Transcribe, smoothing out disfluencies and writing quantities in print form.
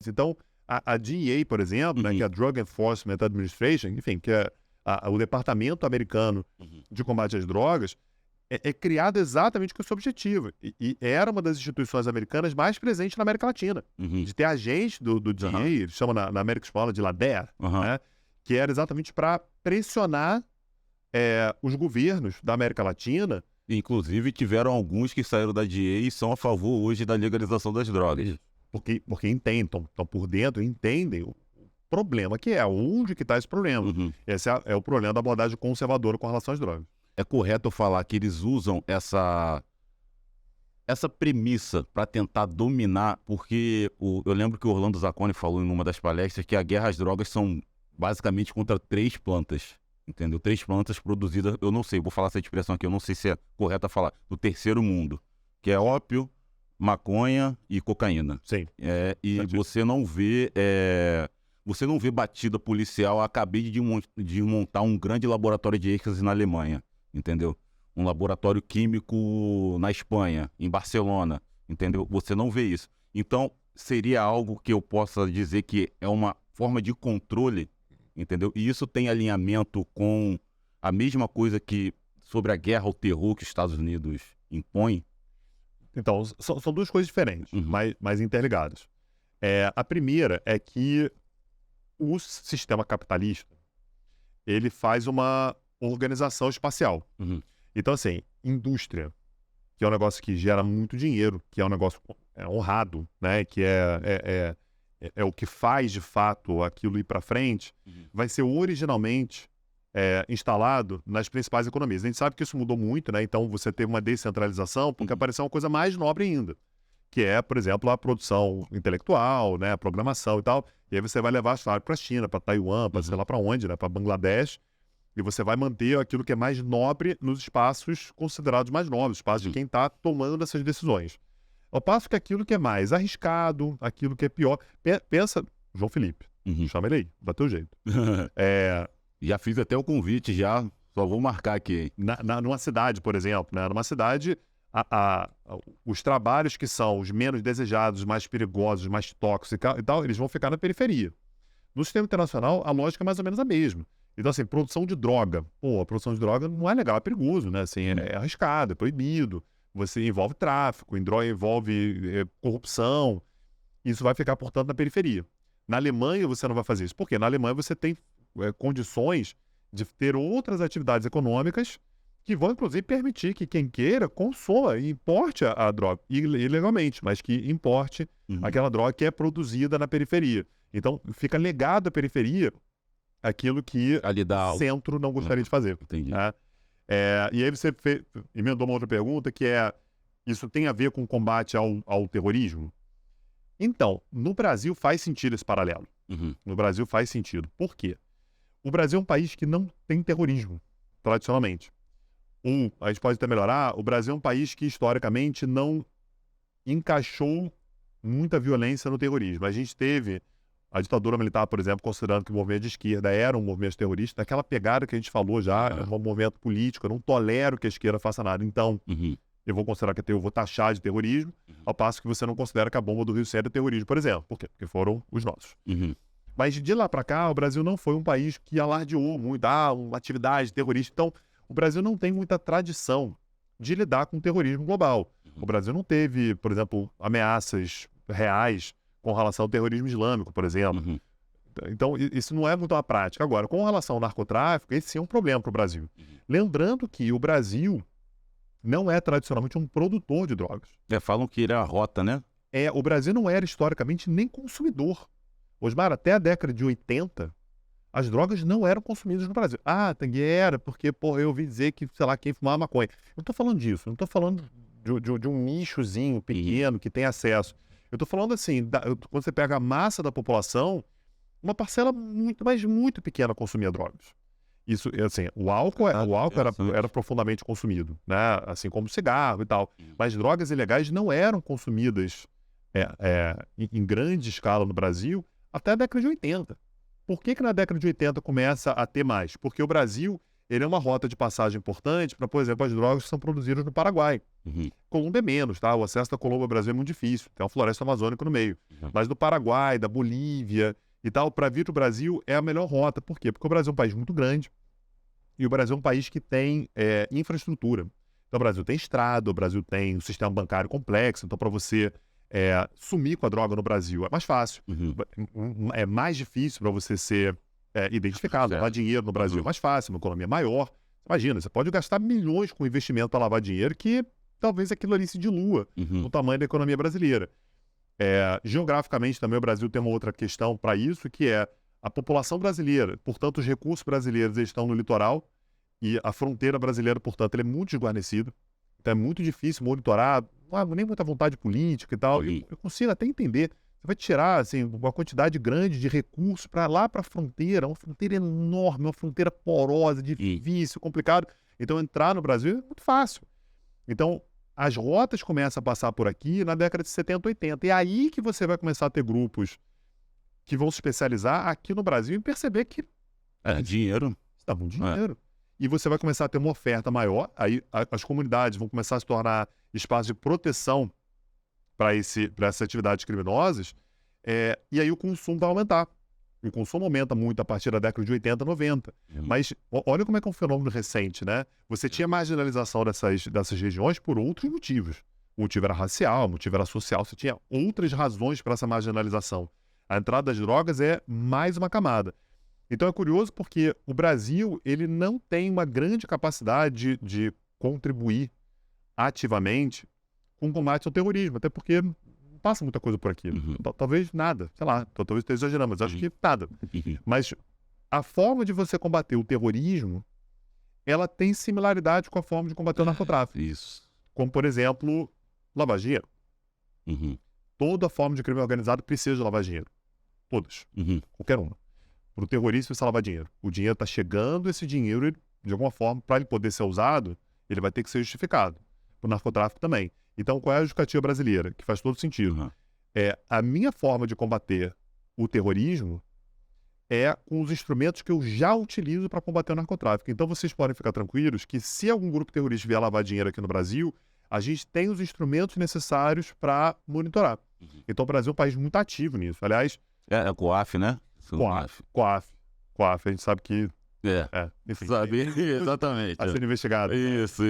Então, a DEA, por exemplo, né, que é a Drug Enforcement Administration, enfim, que é o Departamento Americano de Combate às Drogas, é criado exatamente com esse objetivo. E era uma das instituições americanas mais presentes na América Latina. De ter agente do DEA, eles chamam na América Espanhola de LADER, né, que era exatamente para pressionar os governos da América Latina. Inclusive, tiveram alguns que saíram da DEA e são a favor hoje da legalização das drogas. Porque entendem, estão por dentro, entendem o problema que é, onde que está esse problema. Esse é o problema da abordagem conservadora com relação às drogas. É correto falar que eles usam essa premissa para tentar dominar, porque eu lembro que o Orlando Zacconi falou em uma das palestras que a guerra às drogas são basicamente contra 3 plantas, entendeu? 3 plantas produzidas, eu não sei, vou falar essa expressão aqui, eu não sei se é correto falar, do terceiro mundo, que é ópio, maconha e cocaína. Sim. E você não vê batida policial. Acabei de montar um grande laboratório de êxtase na Alemanha, entendeu? Um laboratório químico na Espanha, em Barcelona, entendeu? Você não vê isso. Então, seria algo que eu possa dizer que é uma forma de controle, entendeu? E isso tem alinhamento com a mesma coisa que sobre a guerra ao terror que os Estados Unidos impõe. Então, são duas coisas diferentes, mas interligadas. A primeira é que o sistema capitalista, ele faz uma organização espacial. Então, assim, indústria, que é um negócio que gera muito dinheiro, que é um negócio honrado, né? Que é o que faz, de fato, aquilo ir para frente, vai ser originalmente instalado nas principais economias. A gente sabe que isso mudou muito, né? Então você teve uma descentralização, porque apareceu uma coisa mais nobre ainda, que é, por exemplo, a produção intelectual, né? A programação e tal. E aí você vai levar as para a China, para Taiwan, para sei lá para onde, né? Para Bangladesh, e você vai manter aquilo que é mais nobre nos espaços considerados mais nobres, espaços de quem está tomando essas decisões. Ao passo que aquilo que é mais arriscado, aquilo que é pior... Pensa, João Felipe, chama ele aí, dá teu jeito. Já fiz até o convite, já, só vou marcar aqui. Numa cidade, por exemplo, né? Numa cidade, os trabalhos que são os menos desejados, mais perigosos, mais tóxicos e tal, eles vão ficar na periferia. No sistema internacional, a lógica é mais ou menos a mesma. Então, assim, produção de droga. Pô, a produção de droga não é legal, é perigoso, né? Assim, é arriscado, é proibido. Você envolve tráfico, envolve corrupção. Isso vai ficar, portanto, na periferia. Na Alemanha, você não vai fazer isso. Por quê? Na Alemanha, você tem condições de ter outras atividades econômicas que vão, inclusive, permitir que quem queira consuma e importe a droga, ilegalmente, mas que importe aquela droga que é produzida na periferia. Então, fica legado à periferia aquilo que o centro não gostaria de fazer. Entendi. Né? E aí você emendou uma outra pergunta, que isso tem a ver com o combate ao terrorismo? Então, no Brasil faz sentido esse paralelo. No Brasil faz sentido. Por quê? O Brasil é um país que não tem terrorismo, tradicionalmente. A gente pode até melhorar, o Brasil é um país que, historicamente, não encaixou muita violência no terrorismo. A gente teve a ditadura militar, por exemplo, considerando que o movimento de esquerda era um movimento terrorista, daquela pegada que a gente falou já, é um movimento político, eu não tolero que a esquerda faça nada. Então, eu vou considerar que eu vou taxar de terrorismo, ao passo que você não considera que a bomba do Rio Centro é terrorismo, por exemplo. Por quê? Porque foram os nossos. Mas de lá para cá, o Brasil não foi um país que alardeou muito, uma atividade terrorista. Então, o Brasil não tem muita tradição de lidar com o terrorismo global. O Brasil não teve, por exemplo, ameaças reais com relação ao terrorismo islâmico, por exemplo. Então, isso não é muito a prática. Agora, com relação ao narcotráfico, esse sim é um problema para o Brasil. Lembrando que o Brasil não é tradicionalmente um produtor de drogas. Falam que ele é a rota, né? O Brasil não era historicamente nem consumidor. Osmar, até a década de 80, as drogas não eram consumidas no Brasil. Era porque, eu ouvi dizer que, sei lá, quem fumava maconha. Eu não estou falando disso, eu não estou falando de um nichozinho pequeno que tem acesso. Eu estou falando assim, quando você pega a massa da população, uma parcela muito, mas muito pequena consumia drogas. Isso, assim, o álcool era profundamente consumido, né? Assim como o cigarro e tal. Mas drogas ilegais não eram consumidas em grande escala no Brasil até a década de 80. Por que na década de 80 começa a ter mais? Porque o Brasil ele é uma rota de passagem importante para, por exemplo, as drogas que são produzidas no Paraguai. Colômbia é menos, tá? O acesso da Colômbia ao Brasil é muito difícil, tem uma floresta amazônica no meio. Mas do Paraguai, da Bolívia e tal, para vir para o Brasil é a melhor rota. Por quê? Porque o Brasil é um país muito grande e o Brasil é um país que tem infraestrutura. Então o Brasil tem estrada, o Brasil tem um sistema bancário complexo, então para você sumir com a droga no Brasil é mais fácil. É mais difícil para você ser identificado. Lavar dinheiro no Brasil é mais fácil, uma economia maior. Imagina, você pode gastar milhões com investimento para lavar dinheiro que talvez aquilo ali se dilua no tamanho da economia brasileira. Geograficamente também o Brasil tem uma outra questão para isso, que é a população brasileira. Portanto, os recursos brasileiros estão no litoral e a fronteira brasileira, portanto, ela é muito desguarnecida. Então é muito difícil monitorar, não há nem muita vontade política e tal. Eu consigo até entender. Você vai tirar assim, uma quantidade grande de recursos para lá para a fronteira, uma fronteira enorme, uma fronteira porosa, difícil, complicado. Então entrar no Brasil é muito fácil. Então as rotas começam a passar por aqui na década de 70, 80. E é aí que você vai começar a ter grupos que vão se especializar aqui no Brasil e perceber que dinheiro. Está bom dinheiro. E você vai começar a ter uma oferta maior, aí as comunidades vão começar a se tornar espaços de proteção para essas atividades criminosas, e aí o consumo vai aumentar. O consumo aumenta muito a partir da década de 80, 90. Mas olha como é que é um fenômeno recente, né? Você tinha marginalização dessas regiões por outros motivos. O motivo era racial, o motivo era social, você tinha outras razões para essa marginalização. A entrada das drogas é mais uma camada. Então é curioso porque o Brasil ele não tem uma grande capacidade de contribuir ativamente com o combate ao terrorismo, até porque não passa muita coisa por aqui. Talvez nada, sei lá, talvez esteja exagerando, mas acho que nada. Mas a forma de você combater o terrorismo, ela tem similaridade com a forma de combater o narcotráfico. Isso. Como, por exemplo, lavar dinheiro. Toda forma de crime organizado precisa de lavar dinheiro. Todas. Qualquer uma. Para o terrorista precisa lavar dinheiro. O dinheiro está chegando, esse dinheiro, de alguma forma, para ele poder ser usado, ele vai ter que ser justificado. Para o narcotráfico também. Então, qual é a justificativa brasileira? Que faz todo sentido. A minha forma de combater o terrorismo é com os instrumentos que eu já utilizo para combater o narcotráfico. Então, vocês podem ficar tranquilos que se algum grupo terrorista vier lavar dinheiro aqui no Brasil, a gente tem os instrumentos necessários para monitorar. Então, o Brasil é um país muito ativo nisso. Aliás... É a COAF, né? COAF. A gente sabe que... Enfim, sabe, exatamente. A ser investigado. Isso.